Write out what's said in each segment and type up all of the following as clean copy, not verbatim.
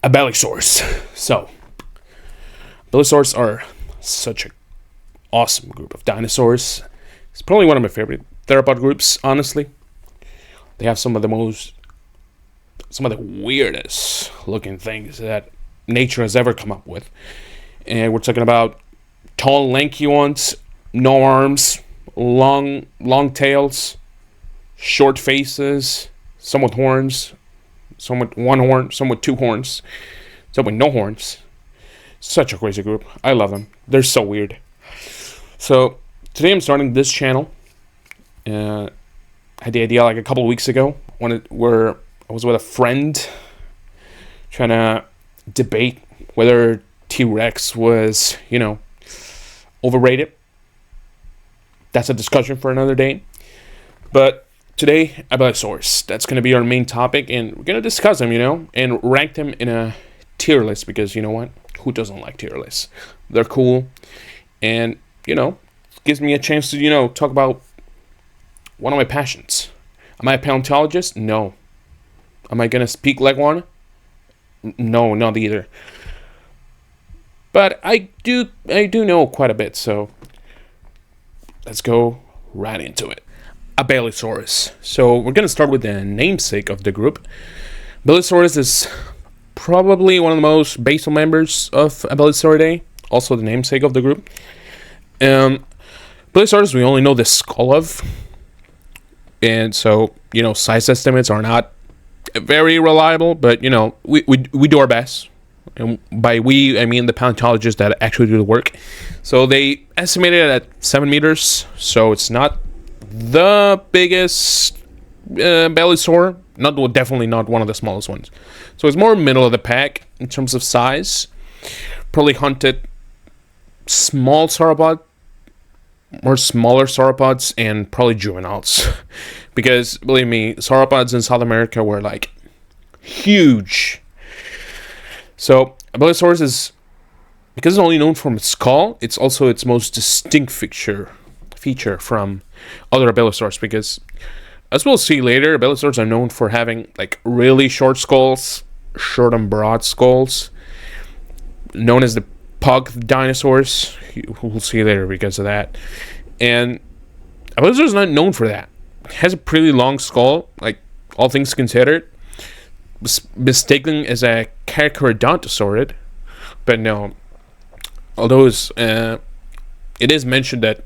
Abelisaurus. So, Abelisaurus are such an awesome group of dinosaurs. It's probably one of my favorite theropod groups, honestly. They have some of the weirdest looking things that nature has ever come up with. And we're talking about tall, lanky ones, no arms, long tails, short faces, some with horns, some with one horn, some with two horns, some with no horns. Such a crazy group. I love them. They're so weird. So today I'm starting this channel. I had the idea like a couple of weeks ago where I was with a friend trying to debate whether T-Rex was, overrated. That's a discussion for another day. But today, Abelisaurus. That's going to be our main topic, and we're going to discuss them, and rank them in a tier list, because you know what? Who doesn't like tier lists? They're cool, and, gives me a chance to, talk about one of my passions. Am I a paleontologist? No. Am I going to speak like one? No, not either. But I do know quite a bit, so let's go right into it. Abelisaurus. So we're going to start with the namesake of the group. Abelisaurus is probably one of the most basal members of Abelisauridae, also the namesake of the group. Abelisaurus we only know the skull of, and so, size estimates are not very reliable, but, we do our best. And by we, I mean the paleontologists that actually do the work. So they estimated it at 7 meters, so it's not the biggest Abelisaur, definitely not one of the smallest ones. So it's more middle of the pack in terms of size. Probably hunted small sauropod, more smaller sauropods, and probably juveniles. Because, believe me, sauropods in South America were like huge. So Abelisaurus is, because it's only known from its skull, it's also its most distinct feature from other Abelisaurs, because as we'll see later, Abelisaurs are known for having like really short skulls, short and broad skulls, known as the pug dinosaurs. We'll see later because of that. And Abelisaur is not known for that. It has a pretty long skull, like all things considered. Mistaken as a Carnotaurus, but no. Although it is mentioned that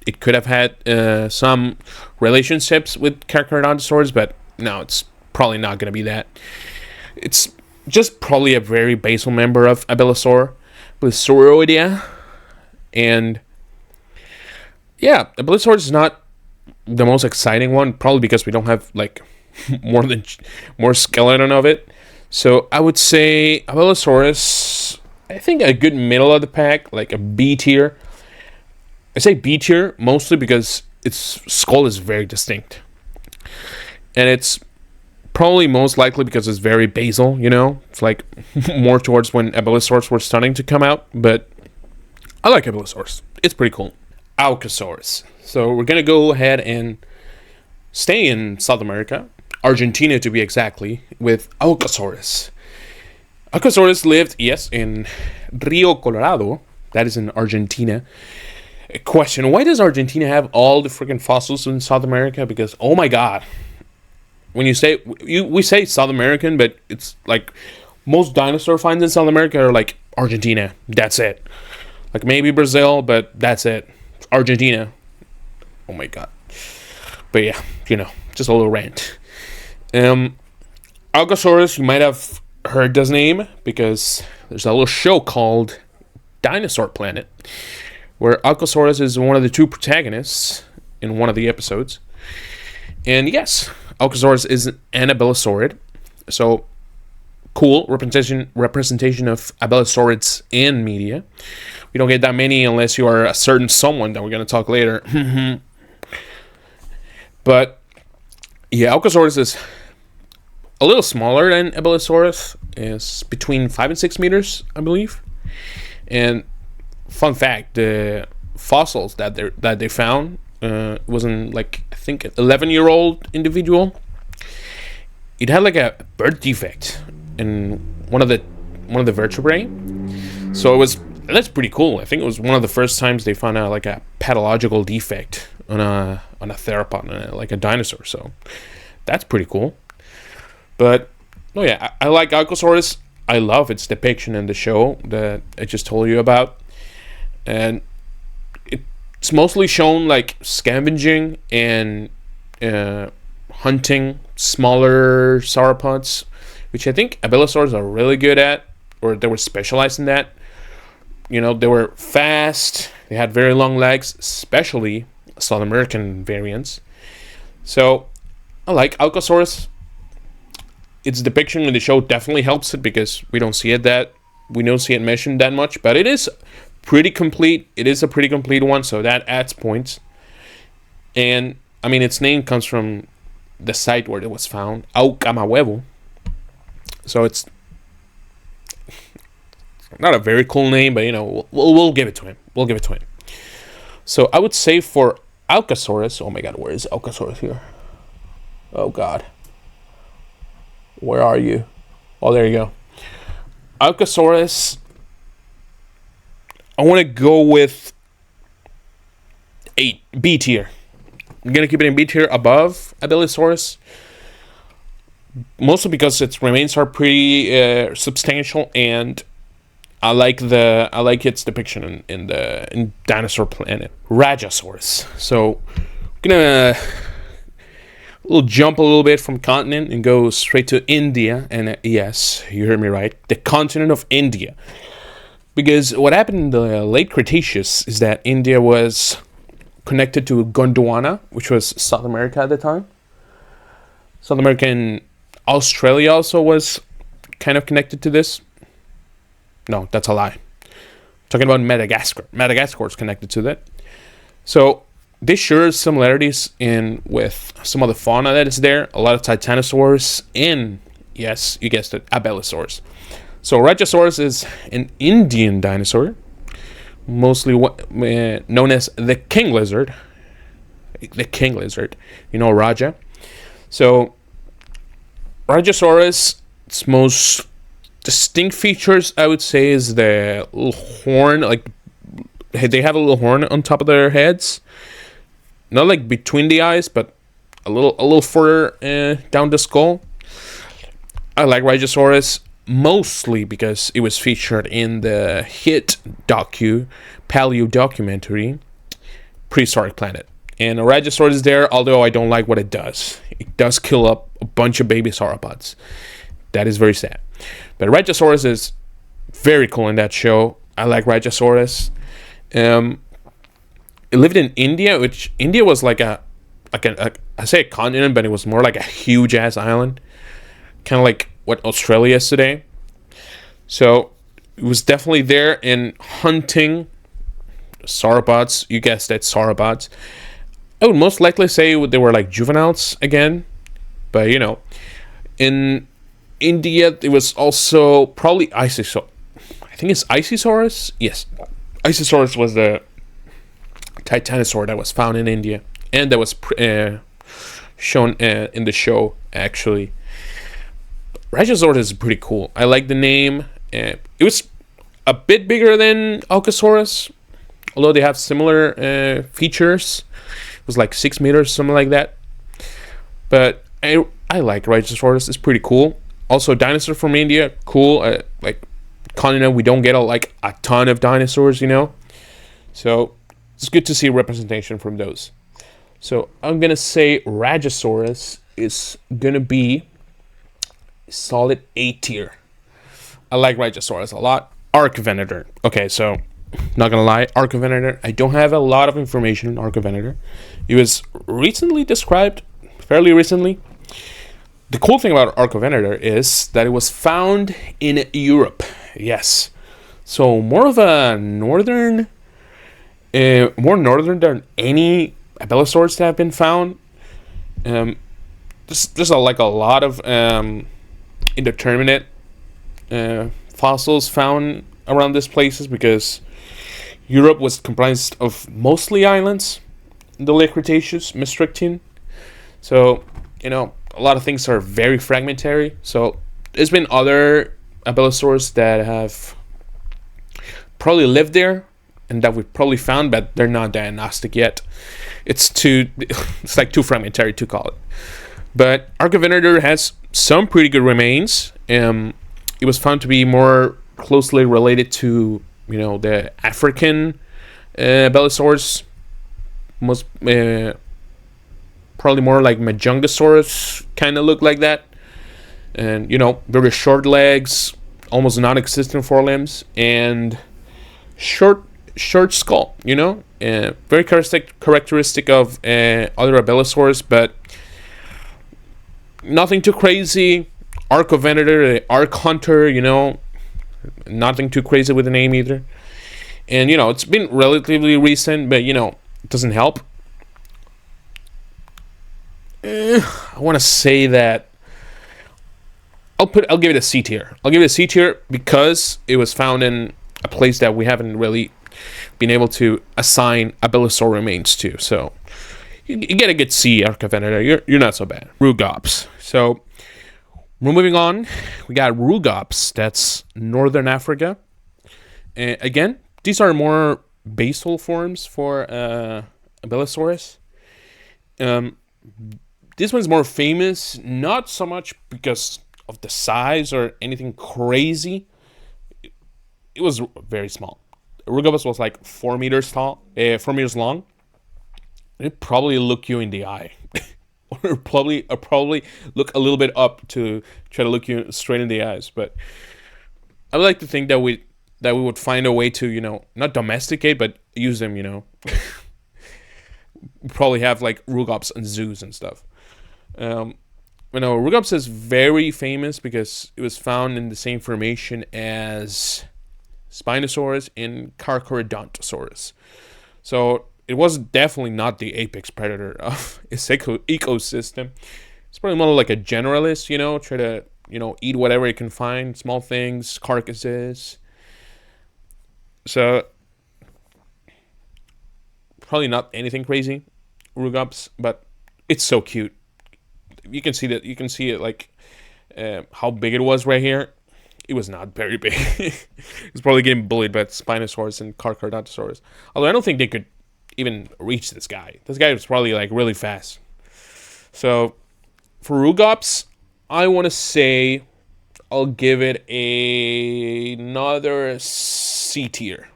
it could have had some relationships with Carnotaurus, but no, it's probably not going to be that. It's just probably a very basal member of Abelisaur, Abelisauridae, and yeah, Abelisaur is not the most exciting one, probably because we don't have like more skeleton of it. So I would say Abelisaurus, I think a good middle of the pack, like a B tier. I say B tier mostly because its skull is very distinct. And it's probably most likely because it's very basal, It's like more towards when Abelisaurs were starting to come out. But I like Abelisaurus. It's pretty cool. Aucasaurus. So we're going to go ahead and stay in South America. Argentina to be exactly, with Aucasaurus. Aucasaurus lived, yes, in Rio Colorado. That is in Argentina. A question, why does Argentina have all the freaking fossils in South America? Because, oh my god. When we say South American, but it's like most dinosaur finds in South America are like Argentina. That's it. Like maybe Brazil, but that's it. Argentina. Oh my god. But yeah, just a little rant. Aucasaurus, you might have heard this name because there's a little show called Dinosaur Planet, where Aucasaurus is one of the two protagonists in one of the episodes. And yes, Aucasaurus is an Abelisaurid. So cool representation of Abelisaurids in media. We don't get that many unless you are a certain someone that we're going to talk later. But yeah, Aucasaurus is a little smaller than Abelisaurus. It's between 5 and 6 meters, I believe. And fun fact, the fossils that they found wasn't like, I think, an 11-year-old individual. It had like a birth defect in one of the vertebrae. So that's pretty cool. I think it was one of the first times they found out like a pathological defect on a theropod, like a dinosaur. So that's pretty cool. But oh yeah, I like Aucasaurus. I love its depiction in the show that I just told you about, and it's mostly shown like scavenging and hunting smaller sauropods, which I think Abelisaurs are really good at, or they were specialized in that. You know, they were fast, they had very long legs, especially South American variants. So I like Aucasaurus. Its depiction in the show definitely helps it because we don't see it mentioned that much, but it is pretty complete. It is a pretty complete one, so that adds points. And I mean, its name comes from the site where it was found, Aucasaurus. So it's not a very cool name, but you know, we'll give it to him. We'll give it to him. So I would say for Aucasaurus, oh my god, where is Aucasaurus here? Oh god. Where are you? Oh, there you go. Aucasaurus, I want to go with 8, B tier. I'm going to keep it in B tier above Abelisaurus. Mostly because its remains are pretty substantial, and I like its depiction in Dinosaur Planet. Rajasaurus. So I'm gonna jump a little bit from continent and go straight to India. And yes, you heard me right, the continent of India. Because what happened in the late Cretaceous is that India was connected to Gondwana, which was South America at the time. South America and Australia also was kind of connected to this. No, that's a lie. I'm talking about Madagascar. Madagascar is connected to that. So this shares similarities with some of the fauna that is there. A lot of Titanosaurs and, yes, you guessed it, Abelisaurs. So Rajasaurus is an Indian dinosaur, mostly known as the king lizard. The king lizard, you know, Raja. So Rajasaurus, its most distinct features, I would say, is the little horn. Like, they have a little horn on top of their heads, not like between the eyes, but a little further down the skull. I like Rajasaurus mostly because it was featured in the hit paleo documentary Prehistoric Planet, and a Rajasaurus is there. Although I don't like what it does. It does kill up a bunch of baby sauropods. That is very sad. But Rajasaurus is very cool in that show. I like Rajasaurus. It lived in India, which India was like I say a continent, but it was more like a huge ass island, kind of like what Australia is today. So it was definitely there in hunting sauropods. You guessed that, sauropods. I would most likely say they were like juveniles again, but you know, in India it was also probably Isosaurus. I think it's Isosaurus. Yes, Isosaurus was the titanosaur that was found in India and that was shown in the show. Actually, Rajasaurus is pretty cool. I like the name. It was a bit bigger than Aucasaurus, although they have similar features. It was like 6 meters, something like that. But I like Rajasaurus. It's pretty cool. Also, dinosaur from India, cool. Like continent, we don't get a ton of dinosaurs, you know. So it's good to see representation from those. So I'm gonna say Rajasaurus is gonna be solid A tier. I like Rajasaurus a lot. Arcovenator. Okay, so not gonna lie, Arcovenator. I don't have a lot of information on Arcovenator. It was recently described, fairly recently. The cool thing about Arcovenator is that it was found in Europe. Yes, so more of a northern, more northern than any Abelisaurs that have been found. There's a lot of indeterminate fossils found around these places because Europe was comprised of mostly islands in the late Cretaceous, Maastrichtian. So, you know, a lot of things are very fragmentary. So there's been other Abelisaurs that have probably lived there and that we've probably found, but they're not diagnostic yet. It's like too fragmentary to call it. But Arcovenator has some pretty good remains. It was found to be more closely related to, the African Abelisaurs. Most probably more like Majungasaurus kind of look like that. And, very short legs, almost non-existent forelimbs, and short skull, very characteristic of other Abelisaurs, but nothing too crazy. Arcovenator, Arc Hunter, nothing too crazy with the name either. And, it's been relatively recent, but, it doesn't help. I want to say that I'll give it a C tier. I'll give it a C tier because it was found in a place that we haven't really been able to assign Abelisaur remains to. So you get a good C, Arcovenator. You're not so bad. Rugops. So we're moving on. We got Rugops. That's Northern Africa. And again, these are more basal forms for Abelisaurus. This one's more famous, not so much because of the size or anything crazy. It was very small. Rugops was like 4 meters tall, 4 meters long. It probably look you in the eye, or probably look a little bit up to try to look you straight in the eyes. But I would like to think that we would find a way to not domesticate but use them. Probably have like Rugops and zoos and stuff. Rugops is very famous because it was found in the same formation as Spinosaurus and Carnotaurus. So it was definitely not the apex predator of its ecosystem. It's probably more like a generalist, try to, eat whatever it can find, small things, carcasses. So probably not anything crazy, Rugops, but it's so cute. You can see it like how big it was right here. It was not very big. It's probably getting bullied by Spinosaurus and Carnotaurus. Although I don't think they could even reach this guy. This guy was probably like really fast. So for Rugops, I want to say I'll give it another C tier.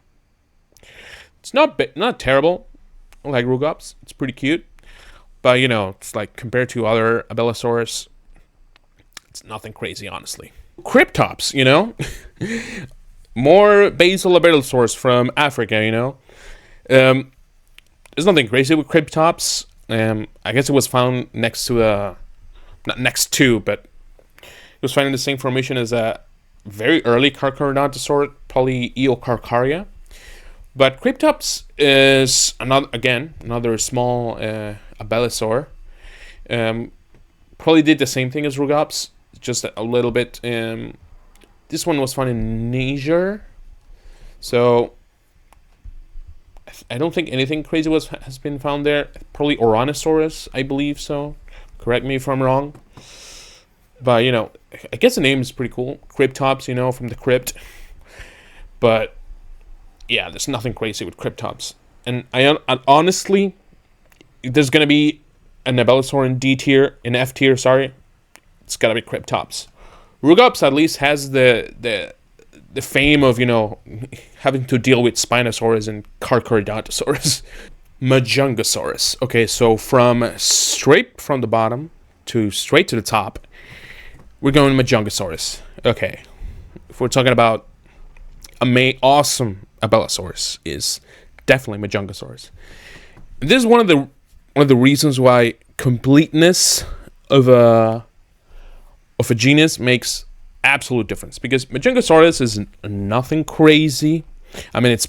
It's not terrible. I like Rugops. It's pretty cute. But, it's like compared to other Abelisaurus, it's nothing crazy, honestly. Kryptops, more basal Abelisaurs from Africa, There's nothing crazy with Kryptops. I guess it was found not next to, but it was found in the same formation as a very early Carnotaurus, probably Eocarcharia. But Kryptops is another small Abelisaur. Probably did the same thing as Rugops, just a little bit. This one was found in Niger, so I don't think anything crazy has been found there. Probably Oranosaurus, I believe so. Correct me if I'm wrong. But I guess the name is pretty cool. Kryptops, from the crypt. But yeah, there's nothing crazy with Kryptops. And I honestly, if there's gonna be an Abelisaur in F tier, sorry, it's gotta be Kryptops. Rugops at least has the fame of having to deal with Spinosaurus and Carnotaurus. Majungasaurus. Okay, so straight from the bottom to straight to the top, we're going Majungasaurus. Okay, if we're talking about awesome Abelisaurus, is definitely Majungasaurus. This is one of the reasons why completeness of a genus makes absolute difference, because Majungasaurus is nothing crazy. I mean, it's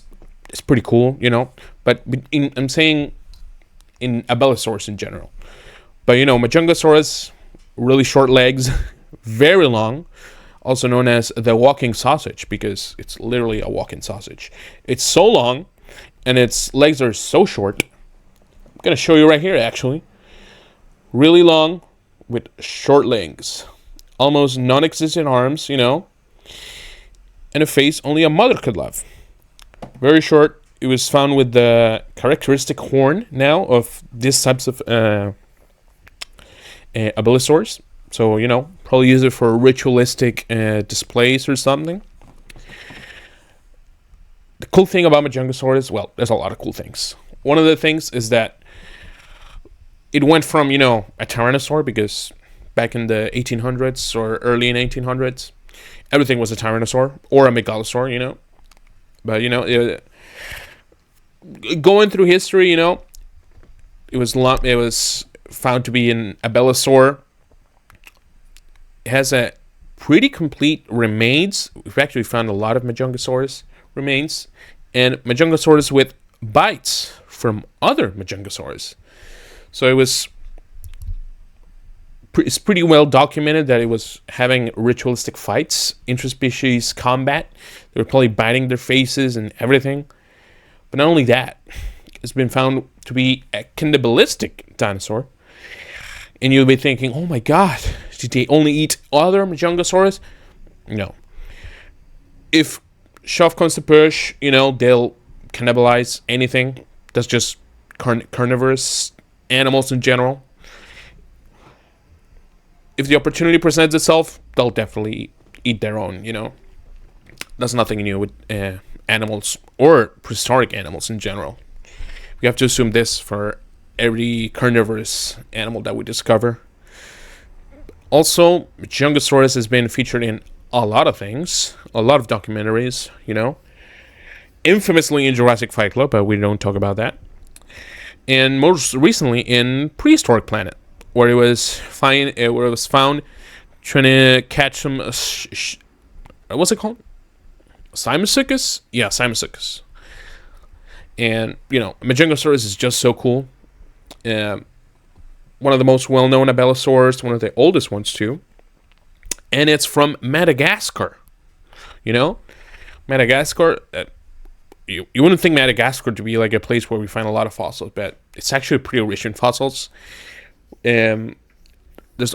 pretty cool, but I'm saying in Abelisaurus in general. But Majungasaurus, really short legs, very long, also known as the walking sausage, because it's literally a walking sausage. It's so long and its legs are so short. I'm gonna show you right here, actually. Really long with short legs, almost non-existent arms, and a face only a mother could love. Very short. It was found with the characteristic horn now of these types of Abelisaurs. So, probably use it for ritualistic displays or something. The cool thing about Majungasaurus, well, there's a lot of cool things. One of the things is that it went from, a Tyrannosaur, because back in the 1800s or early 1900s, everything was a Tyrannosaur or a Megalosaur, But, going through history, it was found to be an Abelisaur. It has a pretty complete remains. We've actually found a lot of Majungasaurus remains, and Majungasaurus with bites from other Majungasaurus. So it's pretty well documented that it was having ritualistic fights, interspecies combat. They were probably biting their faces and everything. But not only that, it's been found to be a cannibalistic dinosaur. And you'll be thinking, oh my god, did they only eat other Majungasaurus? No. If shove comes to push, they'll cannibalize anything. That's just carnivorous animals in general. If the opportunity presents itself, they'll definitely eat their own, That's nothing new with animals or prehistoric animals in general. We have to assume this for every carnivorous animal that we discover. Also, Majungasaurus has been featured in a lot of things, a lot of documentaries, Infamously in Jurassic Fight Club, but we don't talk about that. And most recently in Prehistoric Planet, where it was found trying to catch some what's it called? Simassicus? Yeah, Simassicus. And, Majungasaurus is just so cool. One of the most well-known Abelisaurs, one of the oldest ones, too. And it's from Madagascar. Madagascar, you wouldn't think Madagascar to be like a place where we find a lot of fossils, but it's actually pretty rich in fossils. There's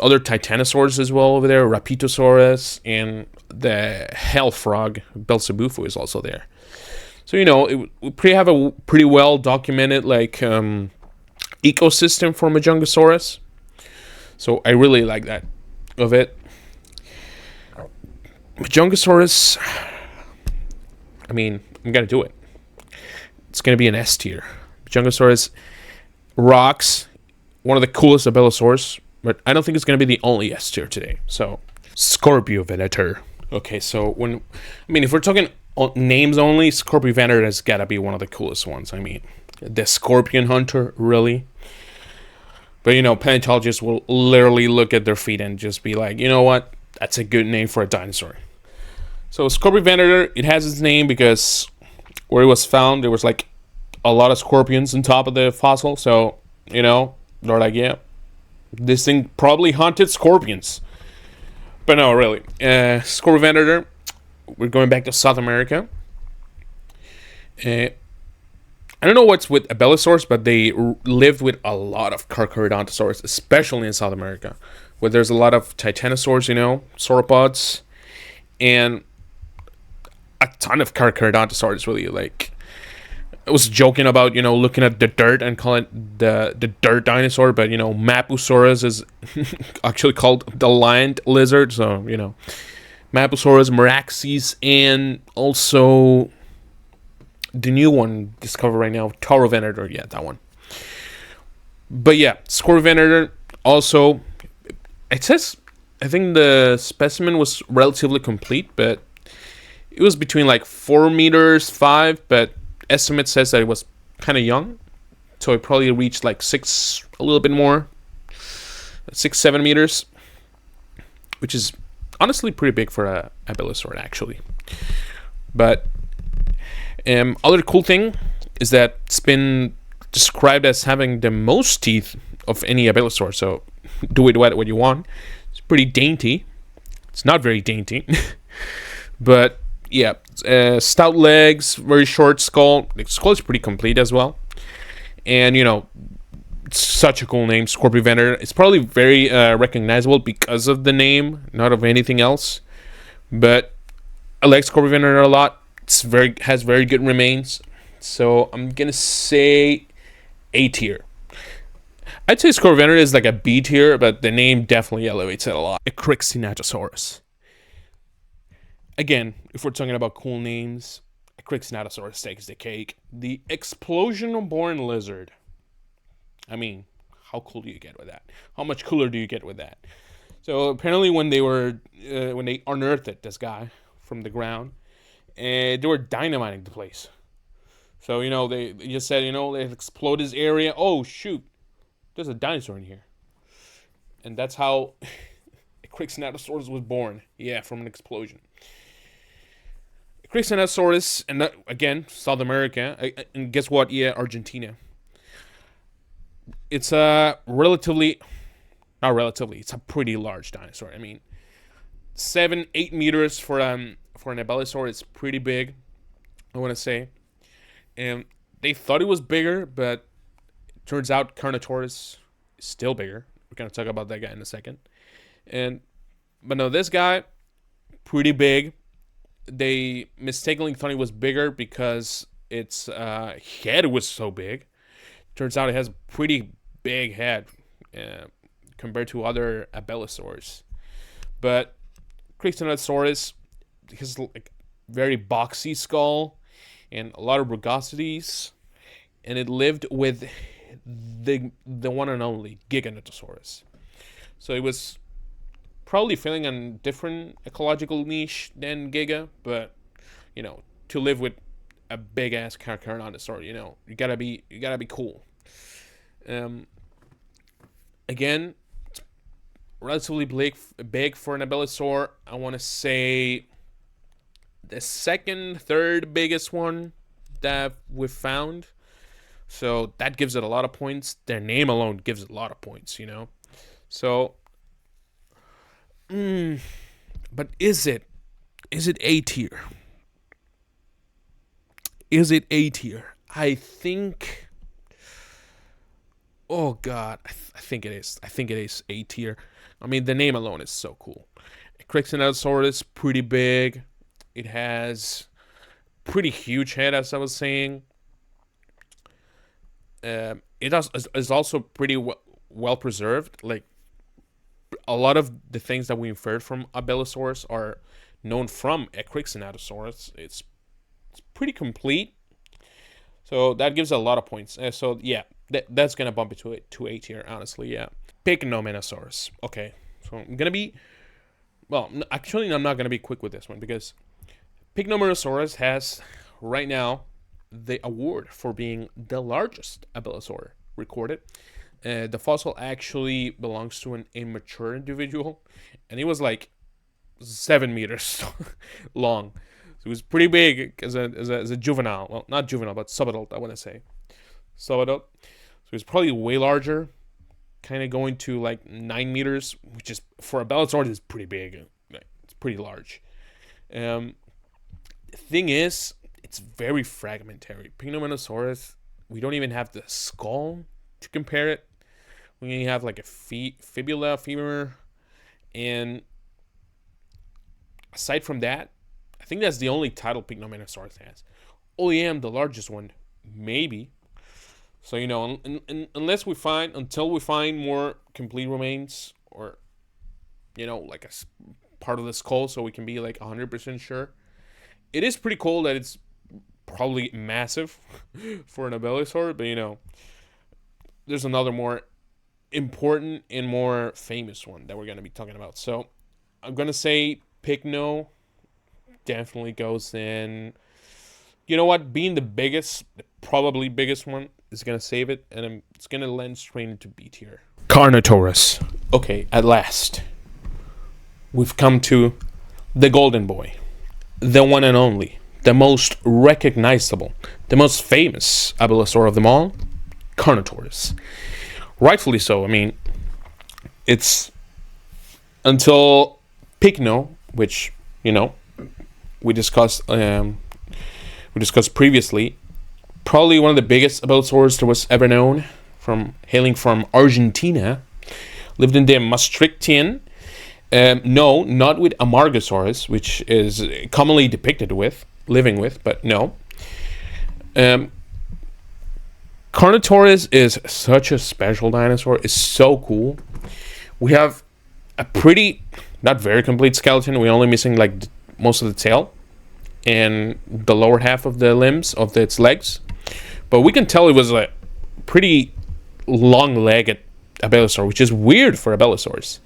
other titanosaurs as well over there, Rapitosaurus, and the hell frog, Belzebufu, is also there. So, we have a pretty well documented, ecosystem for Majungasaurus. So, I really like that of it. Majungasaurus, I'm going to do it. It's going to be an S tier. Majungasaurus rocks, one of the coolest Abelisaurs, but I don't think it's going to be the only S tier today. So, Skorpiovenator. Okay, so if we're talking names only, Skorpiovenator has got to be one of the coolest ones. The Scorpion Hunter, really. But, paleontologists will literally look at their feet and just be like, you know what? That's a good name for a dinosaur. So, Skorpiovenator, it has its name because where it was found, there was, a lot of scorpions on top of the fossil. So, they're like, yeah, this thing probably hunted scorpions. But no, really. Skorpiovenator, we're going back to South America. I don't know what's with Abelisaurs, but they lived with a lot of Carnotaurus, especially in South America, where there's a lot of titanosaurs, sauropods, and a ton of Carnotaurus, really. I was joking about, looking at the dirt and calling it the dirt dinosaur, but, Mapusaurus is actually called the land lizard, so, Mapusaurus, Meraxes, and also the new one discovered right now, Taurovenator, yeah, that one. But yeah, Skorpiovenator, also, it says, I think the specimen was relatively complete, but it was between 4 meters, 5, but estimate says that it was kind of young, so it probably reached 6, a little bit more, 6-7 meters, which is honestly pretty big for a Abelisaur, actually. But other cool thing is that it's been described as having the most teeth of any Abelisaur, so do it what you want. It's pretty dainty. It's not very dainty, but yeah, stout legs, very short skull. The skull is pretty complete as well. And, it's such a cool name, Skorpiovenator. It's probably very recognizable because of the name, not of anything else. But I like Skorpiovenator a lot. Has very good remains. So I'm gonna say A tier. I'd say Skorpiovenator is like a B tier, but the name definitely elevates it a lot. Ekrixinatosaurus. Again, if we're talking about cool names, Ekrixinatosaurus takes the cake. The explosion-born lizard. I mean, how cool do you get with that? How much cooler do you get with that? So apparently, when they unearthed this guy from the ground, and they were dynamiting the place. So they just said they explode this area. Oh shoot, there's a dinosaur in here, and that's how Ekrixinatosaurus was born. Yeah, from an explosion. Ekrixinatosaurus, and that, again, South America, and guess what? Yeah, Argentina. It's a it's a pretty large dinosaur. I mean, 7-8 meters for an Abelisaur is pretty big, I want to say. And they thought it was bigger, but it turns out Carnotaurus is still bigger. We're going to talk about that guy in a second. But no, this guy, pretty big. They mistakenly thought it was bigger because its head was so big. Turns out it has a pretty big head compared to other Abelisaurs. But Kryptonosaurus has like very boxy skull and a lot of rugosities, and it lived with the one and only Giganotosaurus. So it was probably filling a different ecological niche than Giga, but to live with a big ass Carnotaurus, you gotta be cool. Again, it's relatively big for an Abelisaur. I want to say the second, third biggest one that we've found. So that gives it a lot of points. Their name alone gives it a lot of points, So, but is it A tier? Is it A tier? I think. Oh God, I think it is. I think it is A tier. I mean, the name alone is so cool. Ekrixinatosaurus, pretty big. It has pretty huge head, as I was saying. It is also pretty well preserved. Like a lot of the things that we inferred from Abelisaurus are known from Ekrixinatosaurus. It's pretty complete. So that gives a lot of points. So yeah, that's gonna bump it to A tier, honestly. Yeah. Pycnomenosaurus. Okay, so I'm gonna be. Well, actually, I'm not gonna be quick with this one because Pycnomenosaurus has right now the award for being the largest Abelisaur recorded. The fossil actually belongs to an immature individual, and he was like 7 meters long. So it was pretty big as a juvenile. Well, not juvenile, but subadult, I want to say. Subadult. So it's probably way larger, kind of going to like 9 meters, which is, for a Abelisaur, is pretty big. It's pretty large. The thing is, it's very fragmentary. Pycnomenosaurus, we don't even have the skull to compare it. We only have like a fibula, femur, and aside from that, I think that's the only title Pycnomenosaurus has. OEM, the largest one, maybe. So, until we find more complete remains, or, like a part of the skull, so we can be like 100% sure. It is pretty cool that it's probably massive for an Abelisaur, but, there's another more important and more famous one that we're going to be talking about. So, I'm going to say Pycno definitely goes in. You know what? Being the probably biggest one is going to save it, and it's going to land straight into B tier. Carnotaurus. Okay, at last. We've come to the golden boy. The one and only. The most recognizable. The most famous Abelisaur of them all. Carnotaurus. Rightfully so. I mean, it's until Pycno, which, we discussed previously, probably one of the biggest Abelisaurs that was ever known, hailing from Argentina, lived in the Maastrichtian No, not with Amargasaurus, which is commonly depicted with, living with, but no. Carnotaurus is such a special dinosaur. It's so cool. We have a pretty, not very complete skeleton. We're only missing like most of the tail and the lower half of the limbs of its legs. But we can tell it was a pretty long-legged Abelisaur, which is weird for Abelisaurs.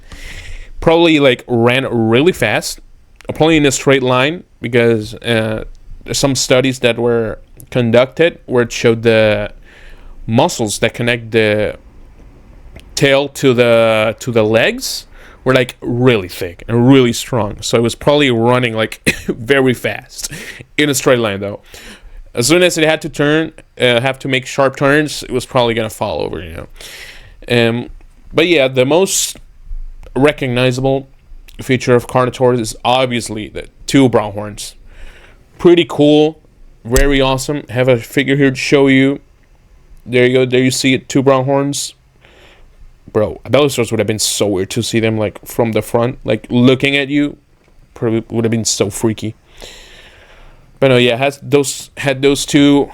Probably like ran really fast, probably in a straight line, because there's some studies that were conducted where it showed the muscles that connect the tail to the legs were like really thick and really strong. So it was probably running like very fast in a straight line though. As soon as it had to turn, have to make sharp turns, it was probably gonna fall over, you know. But yeah, the most recognizable feature of Carnotaurus is obviously the two brown horns. Pretty cool, very awesome. Have a figure here to show you. There you go. There you see it, two brown horns. Bro, Abelisaurs would have been so weird to see them like from the front, like looking at you. Probably would have been so freaky. But no, yeah, had those two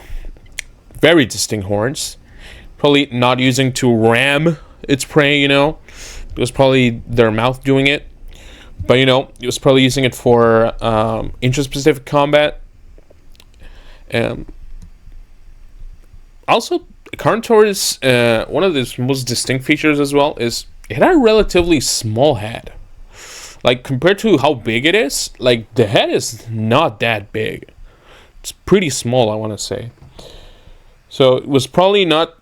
very distinct horns. Probably not using to ram its prey, you know. It was probably their mouth doing it. But, you know, it was probably using it for interest-specific combat. Also, Carnotaurus, one of its most distinct features as well is it had a relatively small head. Like, compared to how big it is, like, the head is not that big. It's pretty small, I want to say. So, it was probably not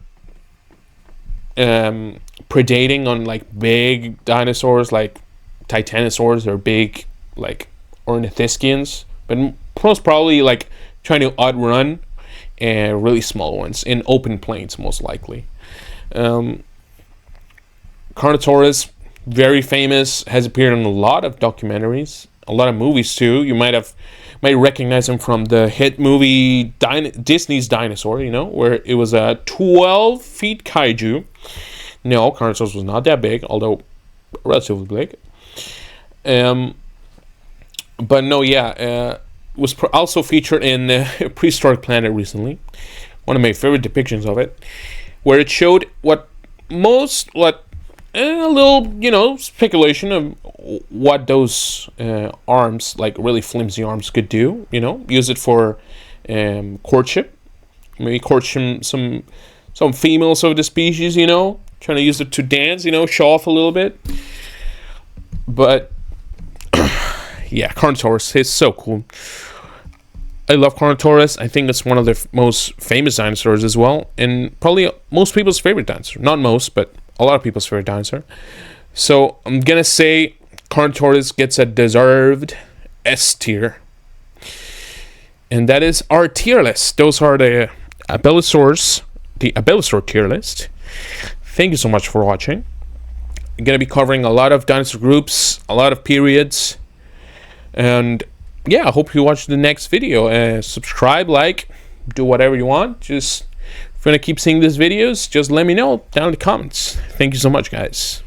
predating on, like, big dinosaurs, like Titanosaurs or big, like, Ornithischians. But most probably, like, trying to outrun really small ones in open plains, most likely. Carnotaurus, very famous, has appeared in a lot of documentaries, a lot of movies too. You might recognize him from the hit movie Disney's Dinosaur, you know, where it was a 12 feet kaiju. No, Carnotaurus was not that big, although relatively big. But no, yeah, was also featured in Prehistoric Planet recently. One of my favorite depictions of it, where it showed a little, you know, speculation of what those arms, like really flimsy arms, could do. You know, use it for courtship, maybe courtship some females of the species. You know, trying to use it to dance. You know, show off a little bit. But yeah, Carnotaurus is so cool. I love Carnotaurus. I think it's one of the most famous dinosaurs as well, and probably most people's favorite dinosaur. Not most, but a lot of people's favorite dinosaur. So I'm gonna say Carnotaurus gets a deserved S tier, and that is our tier list. Those are the Abelisaurs, the Abelisaur tier list. Thank you so much for watching. I'm gonna be covering a lot of dinosaur groups, a lot of periods, and yeah, I hope you watch the next video. Subscribe, like, do whatever you want. Just if you want to keep seeing these videos, just let me know down in the comments. Thank you so much, guys.